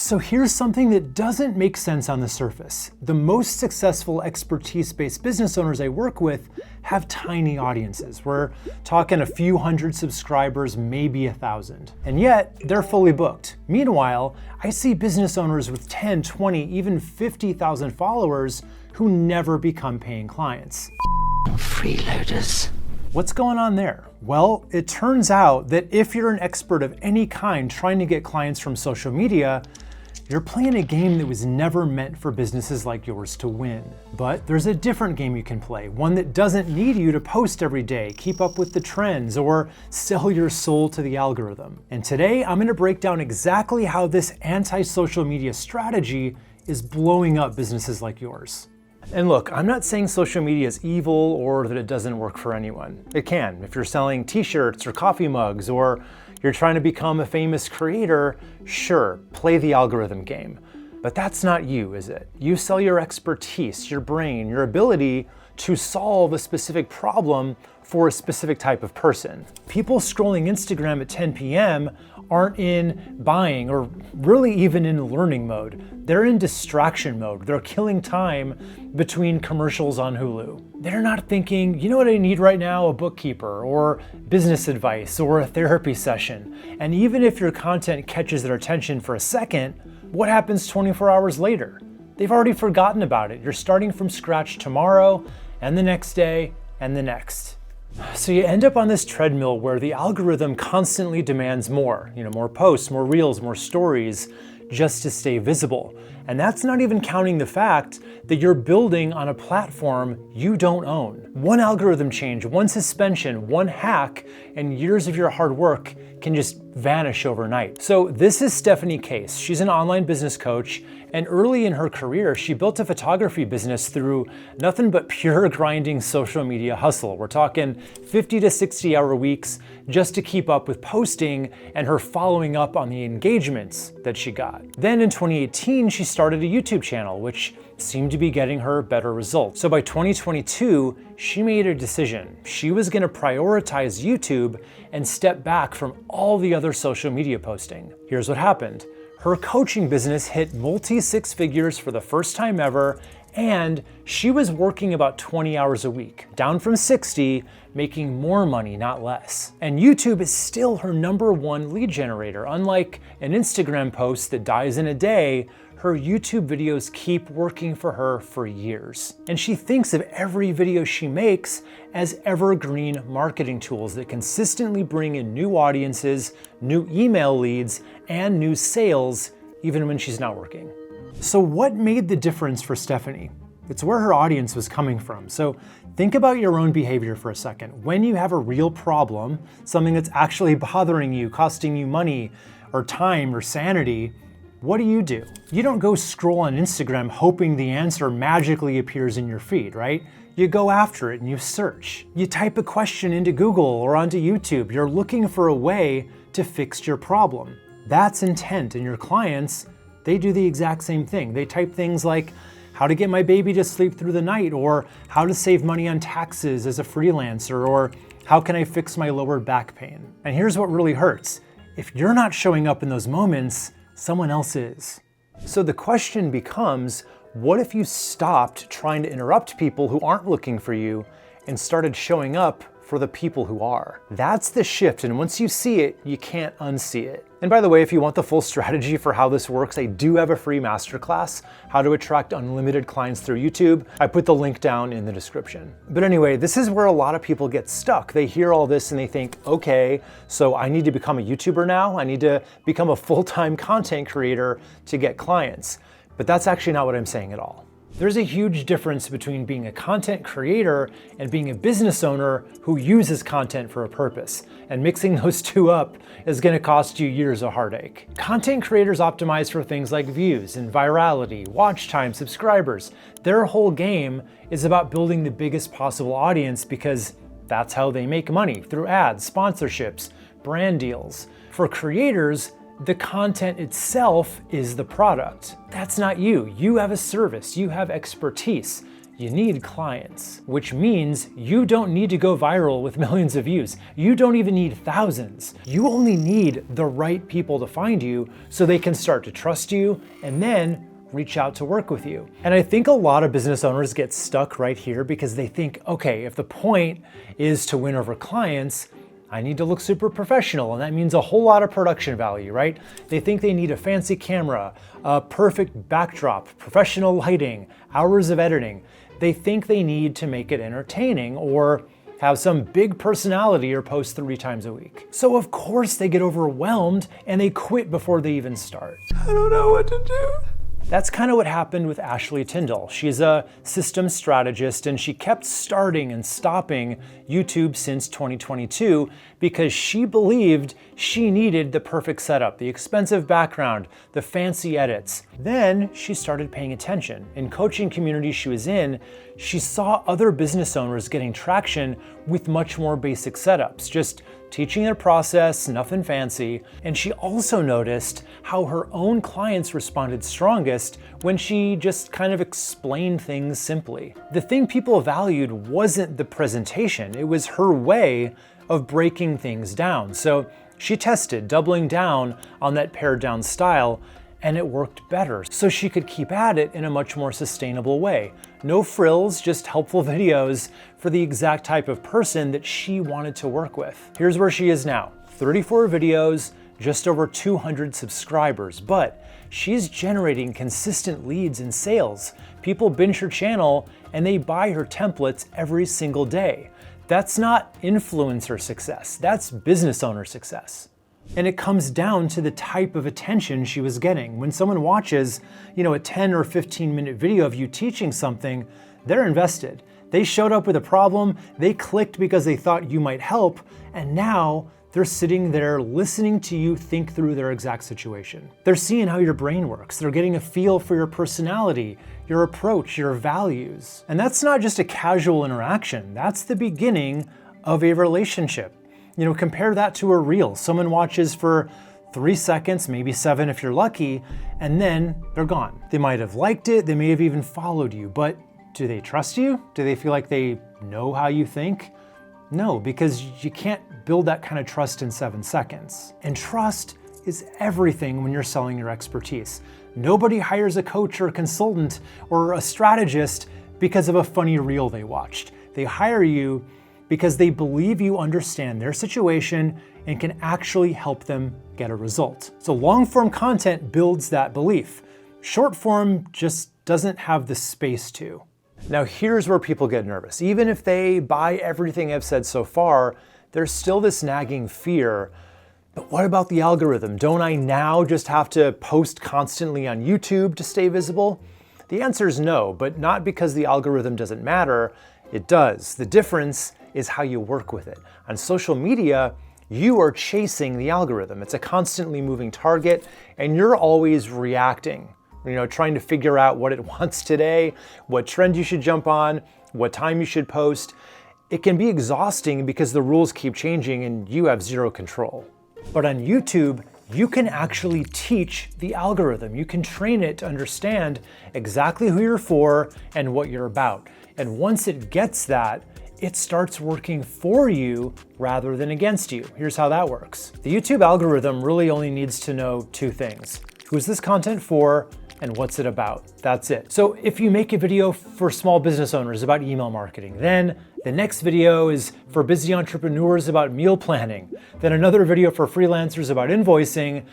So here's something that doesn't make sense on the surface. The most successful expertise-based business owners I work with have tiny audiences. We're talking a few hundred subscribers, maybe 1,000. And yet, they're fully booked. Meanwhile, I see business owners with 10, 20, even 50,000 followers who never become paying clients. Freeloaders. What's going on there? Well, it turns out that if you're an expert of any kind trying to get clients from social media, you're playing a game that was never meant for businesses like yours to win. But there's a different game you can play, one that doesn't need you to post every day, keep up with the trends, or sell your soul to the algorithm. And today, I'm gonna break down exactly how this anti-social media strategy is blowing up businesses like yours. And look, I'm not saying social media is evil or that it doesn't work for anyone. It can. If you're selling t-shirts or coffee mugs, or you're trying to become a famous creator, sure, play the algorithm game. But that's not you, is it? You sell your expertise, your brain, your ability to solve a specific problem for a specific type of person. People scrolling Instagram at 10 p.m. aren't in buying or really even in learning mode. They're in distraction mode. They're killing time between commercials on Hulu. They're not thinking, you know what I need right now? A bookkeeper or business advice or a therapy session. And even if your content catches their attention for a second, what happens 24 hours later? They've already forgotten about it. You're starting from scratch tomorrow and the next day and the next. So you end up on this treadmill where the algorithm constantly demands more, more posts, more reels, more stories, just to stay visible. And that's not even counting the fact that you're building on a platform you don't own. One algorithm change, one suspension, one hack, and years of your hard work can just vanish overnight. So this is Stephanie Case. She's an online business coach, and early in her career, she built a photography business through nothing but pure grinding social media hustle. We're talking 50 to 60 hour weeks just to keep up with posting and her following up on the engagements that she got. Then in 2018, she started a YouTube channel, which seemed to be getting her better results. So by 2022, she made a decision. She was gonna prioritize YouTube and step back from all the other social media posting. Here's what happened. Her coaching business hit multi-six figures for the first time ever, and she was working about 20 hours a week, down from 60, making more money, not less. And YouTube is still her #1 lead generator. Unlike an Instagram post that dies in a day, her YouTube videos keep working for her for years. And she thinks of every video she makes as evergreen marketing tools that consistently bring in new audiences, new email leads, and new sales, even when she's not working. So what made the difference for Stephanie? It's where her audience was coming from. So think about your own behavior for a second. When you have a real problem, something that's actually bothering you, costing you money or time or sanity, what do? You don't go scroll on Instagram hoping the answer magically appears in your feed, right? You go after it and you search. You type a question into Google or onto YouTube. You're looking for a way to fix your problem. That's intent, and your clients, they do the exact same thing. They type things like, how to get my baby to sleep through the night, or how to save money on taxes as a freelancer, or how can I fix my lower back pain? And here's what really hurts. If you're not showing up in those moments, someone else is. So the question becomes, what if you stopped trying to interrupt people who aren't looking for you and started showing up for the people who are? That's the shift, and once you see it, you can't unsee it. And by the way, if you want the full strategy for how this works, I do have a free masterclass, how to attract unlimited clients through YouTube. I put the link down in the description. But anyway, this is where a lot of people get stuck. They hear all this and they think, okay, so I need to become a YouTuber now? I need to become a full-time content creator to get clients. But that's actually not what I'm saying at all. There's a huge difference between being a content creator and being a business owner who uses content for a purpose. And mixing those two up is gonna cost you years of heartache. Content creators optimize for things like views and virality, watch time, subscribers. Their whole game is about building the biggest possible audience because that's how they make money, through ads, sponsorships, brand deals. For creators, the content itself is the product. That's not you. You have a service, you have expertise. You need clients, which means you don't need to go viral with millions of views. You don't even need thousands. You only need the right people to find you so they can start to trust you and then reach out to work with you. And I think a lot of business owners get stuck right here because they think, okay, if the point is to win over clients, I need to look super professional, and that means a whole lot of production value, right? They think they need a fancy camera, a perfect backdrop, professional lighting, hours of editing. They think they need to make it entertaining or have some big personality or post 3 times a week. So of course they get overwhelmed and they quit before they even start. I don't know what to do. That's kind of what happened with Ashley Tyndall. She's a systems strategist and she kept starting and stopping YouTube since 2022 because she believed she needed the perfect setup, the expensive background, the fancy edits. Then she started paying attention. In coaching community she was in, she saw other business owners getting traction with much more basic setups, just teaching their process, nothing fancy. And she also noticed how her own clients responded strongest when she just kind of explained things simply. The thing people valued wasn't the presentation, it was her way of breaking things down. So she tested doubling down on that pared down style, and it worked better. So she could keep at it in a much more sustainable way. No frills, just helpful videos for the exact type of person that she wanted to work with. Here's where she is now. 34 videos, just over 200 subscribers, but she's generating consistent leads and sales. People binge her channel and they buy her templates every single day. That's not influencer success, that's business owner success. And it comes down to the type of attention she was getting. When someone watches, a 10 or 15-minute video of you teaching something, they're invested. They showed up with a problem, they clicked because they thought you might help, and now they're sitting there listening to you think through their exact situation. They're seeing how your brain works. They're getting a feel for your personality, your approach, your values. And that's not just a casual interaction. That's the beginning of a relationship. Compare that to a reel. Someone watches for 3 seconds, maybe 7 if you're lucky, and then they're gone. They might have liked it, they may have even followed you, but do they trust you? Do they feel like they know how you think? No, because you can't build that kind of trust in 7 seconds. And trust is everything when you're selling your expertise. Nobody hires a coach or a consultant or a strategist because of a funny reel they watched. They hire you because they believe you understand their situation and can actually help them get a result. So long-form content builds that belief. Short-form just doesn't have the space to. Now here's where people get nervous. Even if they buy everything I've said so far, there's still this nagging fear. But what about the algorithm? Don't I now just have to post constantly on YouTube to stay visible? The answer is no, but not because the algorithm doesn't matter. It does. The difference is how you work with it. On social media, you are chasing the algorithm. It's a constantly moving target, and you're always reacting, trying to figure out what it wants today, what trend you should jump on, what time you should post. It can be exhausting because the rules keep changing and you have zero control. But on YouTube, you can actually teach the algorithm. You can train it to understand exactly who you're for and what you're about. And once it gets that, it starts working for you rather than against you. Here's how that works. The YouTube algorithm really only needs to know 2 things. Who's this content for and what's it about? That's it. So if you make a video for small business owners about email marketing, then the next video is for busy entrepreneurs about meal planning, then another video for freelancers about invoicing.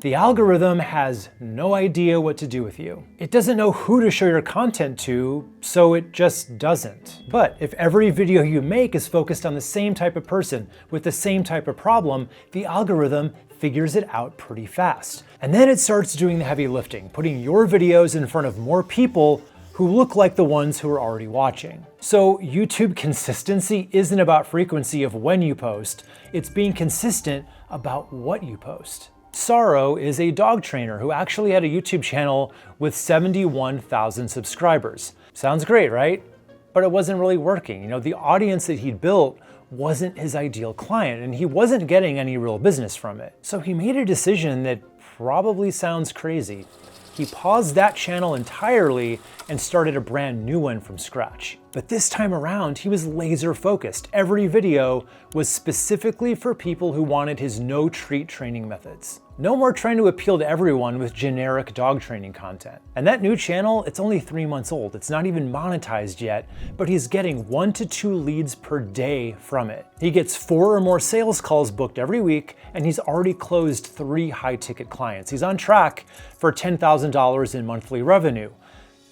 The algorithm has no idea what to do with you. It doesn't know who to show your content to, so it just doesn't. But if every video you make is focused on the same type of person with the same type of problem, the algorithm figures it out pretty fast. And then it starts doing the heavy lifting, putting your videos in front of more people who look like the ones who are already watching. So YouTube consistency isn't about frequency of when you post, it's being consistent about what you post. Sorrow is a dog trainer who actually had a YouTube channel with 71,000 subscribers. Sounds great, right? But it wasn't really working. The audience that he'd built wasn't his ideal client and he wasn't getting any real business from it. So he made a decision that probably sounds crazy. he paused that channel entirely and started a brand new one from scratch. But this time around, he was laser focused. Every video was specifically for people who wanted his no-treat training methods. No more trying to appeal to everyone with generic dog training content. And that new channel, it's only 3 months old. It's not even monetized yet, but he's getting 1 to 2 leads per day from it. He gets 4 or more sales calls booked every week, and he's already closed 3 high-ticket clients. He's on track for $10,000 in monthly revenue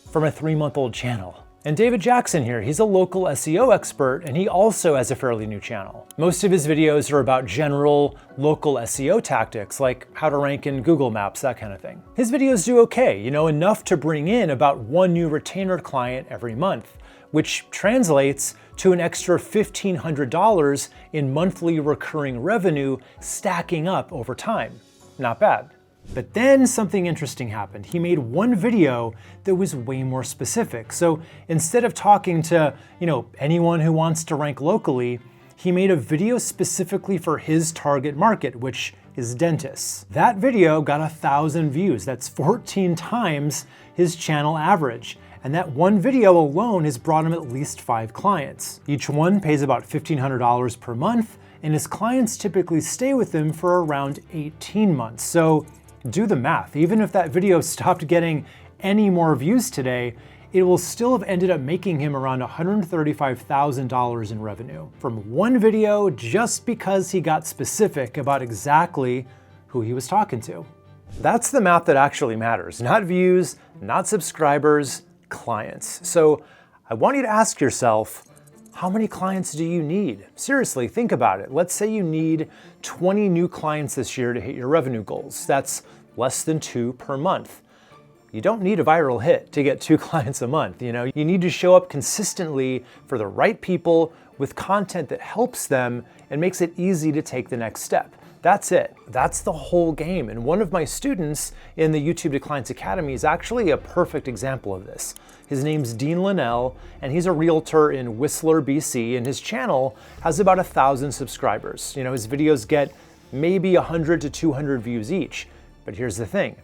from a 3-month-old channel. And David Jackson here, he's a local SEO expert, and he also has a fairly new channel. Most of his videos are about general local SEO tactics, like how to rank in Google Maps, that kind of thing. His videos do okay, enough to bring in about 1 new retainer client every month, which translates to an extra $1,500 in monthly recurring revenue stacking up over time. Not bad. But then something interesting happened. He made one video that was way more specific. So instead of talking to, anyone who wants to rank locally, he made a video specifically for his target market, which is dentists. That video got 1,000 views. That's 14 times his channel average. And that one video alone has brought him at least 5 clients. Each one pays about $1,500 per month, and his clients typically stay with him for around 18 months. So do the math. Even if that video stopped getting any more views today, it will still have ended up making him around $135,000 in revenue from one video just because he got specific about exactly who he was talking to. That's the math that actually matters, not views, not subscribers, clients. So I want you to ask yourself, how many clients do you need? Seriously, think about it. Let's say you need 20 new clients this year to hit your revenue goals. That's less than 2 per month. You don't need a viral hit to get 2 clients a month. You need to show up consistently for the right people with content that helps them and makes it easy to take the next step. That's it. That's the whole game. And one of my students in the YouTube to Clients Academy is actually a perfect example of this. His name's Dean Linnell, and he's a realtor in Whistler, BC, and his channel has about 1,000 subscribers. His videos get maybe 100 to 200 views each. But here's the thing.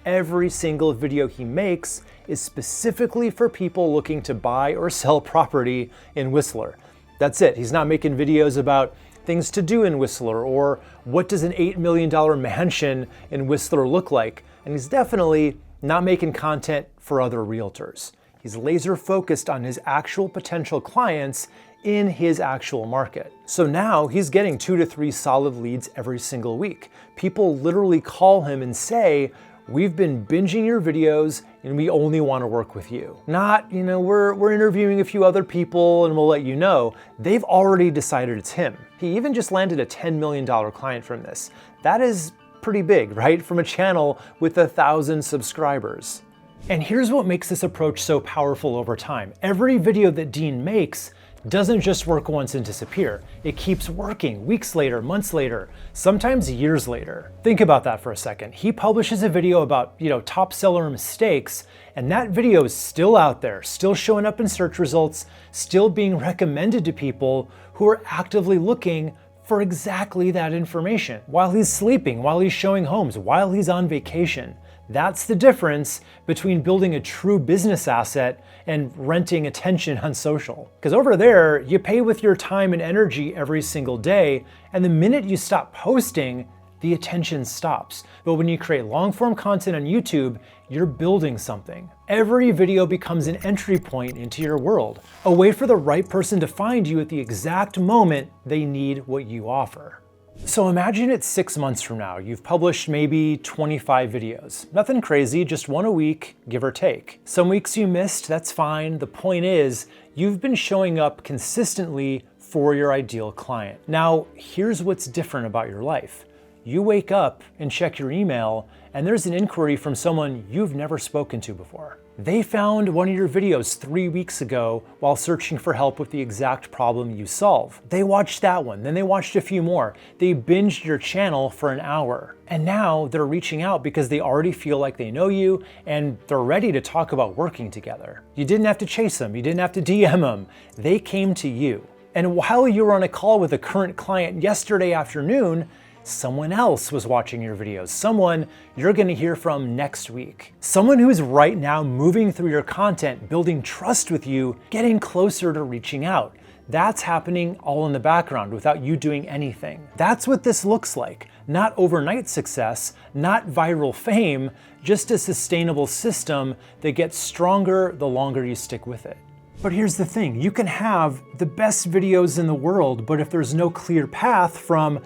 Every single video he makes is specifically for people looking to buy or sell property in Whistler. That's it. He's not making videos about things to do in Whistler or what does an $8 million mansion in Whistler look like. And he's definitely not making content for other realtors. He's laser focused on his actual potential clients in his actual market. So now he's getting 2 to 3 solid leads every single week. People literally call him and say, "We've been binging your videos and we only want to work with you." Not, we're interviewing a few other people and we'll let you know. They've already decided it's him. He even just landed a $10 million client from this. That is pretty big, right? From a channel with 1,000 subscribers. And here's what makes this approach so powerful over time. Every video that Dean makes doesn't just work once and disappear. It keeps working weeks later, months later, sometimes years later. Think about that for a second. He publishes a video about, top seller mistakes, and that video is still out there, still showing up in search results, still being recommended to people who are actively looking for exactly that information. While he's sleeping, while he's showing homes, while he's on vacation. That's the difference between building a true business asset and renting attention on social. Because over there, you pay with your time and energy every single day, and the minute you stop posting, the attention stops. But when you create long-form content on YouTube, you're building something. Every video becomes an entry point into your world, a way for the right person to find you at the exact moment they need what you offer. So imagine it's 6 months from now. You've published maybe 25 videos. Nothing crazy, just 1 a week, give or take. Some weeks you missed, that's fine. The point is, you've been showing up consistently for your ideal client. Now, here's what's different about your life. You wake up and check your email, and there's an inquiry from someone you've never spoken to before. They found one of your videos 3 weeks ago while searching for help with the exact problem you solve. They watched that one, then they watched a few more. They binged your channel for an hour. And now they're reaching out because they already feel like they know you and they're ready to talk about working together. You didn't have to chase them, you didn't have to DM them. They came to you. And while you were on a call with a current client yesterday afternoon, someone else was watching your videos, someone you're going to hear from next week, someone who is right now moving through your content, building trust with you, getting closer to reaching out. That's happening all in the background without you doing anything. That's what this looks like. Not overnight success, not viral fame, just a sustainable system that gets stronger the longer you stick with it. But here's the thing, you can have the best videos in the world, but if there's no clear path from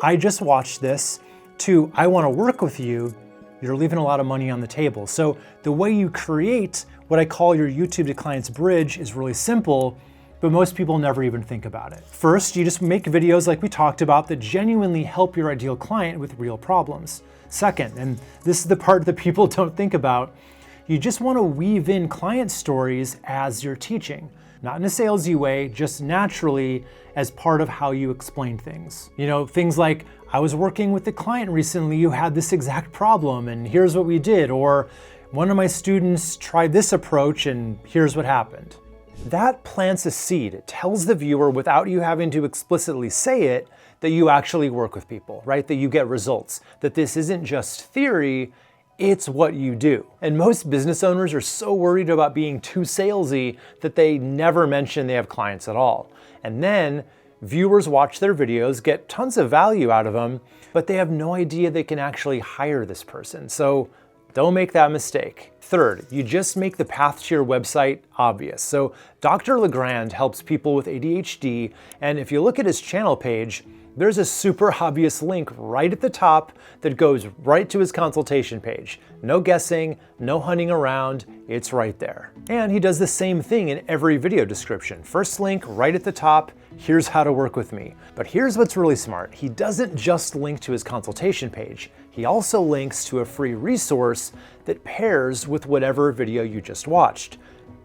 I just watched this to I want to work with you, you're leaving a lot of money on the table. So the way you create what I call your YouTube to clients bridge is really simple, but most people never even think about it. First, you just make videos like we talked about that genuinely help your ideal client with real problems. Second, and this is the part that people don't think about, you just want to weave in client stories as you're teaching. Not in a salesy way, just naturally as part of how you explain things. You know, things like, I was working with a client recently who had this exact problem and here's what we did, or one of my students tried this approach and here's what happened. That plants a seed. It tells the viewer without you having to explicitly say it that you actually work with people, right? That you get results, that this isn't just theory, it's what you do. And most business owners are so worried about being too salesy that they never mention they have clients at all. And then viewers watch their videos, get tons of value out of them, but they have no idea they can actually hire this person. So don't make that mistake. Third, you just make the path to your website obvious. So Dr. Legrand helps people with ADHD, and if you look at his channel page, there's a super obvious link right at the top that goes right to his consultation page. No guessing, no hunting around, it's right there. And he does the same thing in every video description. First link right at the top, here's how to work with me. But here's what's really smart. He doesn't just link to his consultation page. He also links to a free resource that pairs with whatever video you just watched.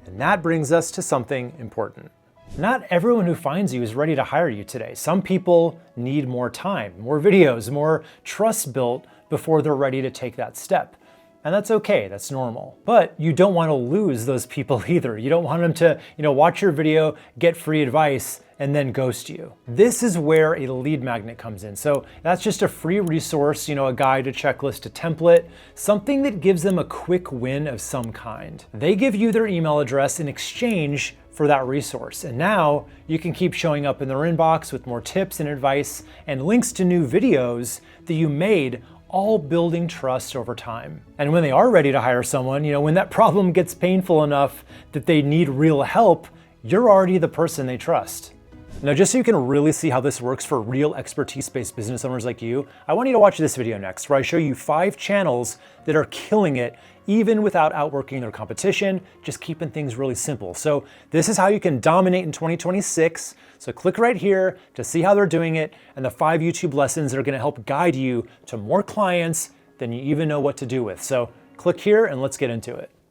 And that brings us to something important. Not everyone who finds you is ready to hire you today. Some people need more time, more videos, more trust built before they're ready to take that step. And that's okay, that's normal. But you don't want to lose those people either. You don't want them to, watch your video, get free advice, and then ghost you. This is where a lead magnet comes in. So that's just a free resource, a guide, a checklist, a template, something that gives them a quick win of some kind. They give you their email address in exchange for that resource. And now you can keep showing up in their inbox with more tips and advice and links to new videos that you made, all building trust over time. And when they are ready to hire someone, when that problem gets painful enough that they need real help, you're already the person they trust. Now, just so you can really see how this works for real expertise-based business owners like you, I want you to watch this video next, where I show you 5 channels that are killing it, even without outworking their competition, just keeping things really simple. So this is how you can dominate in 2026. So click right here to see how they're doing it, and the 5 YouTube lessons that are gonna help guide you to more clients than you even know what to do with. So click here and let's get into it.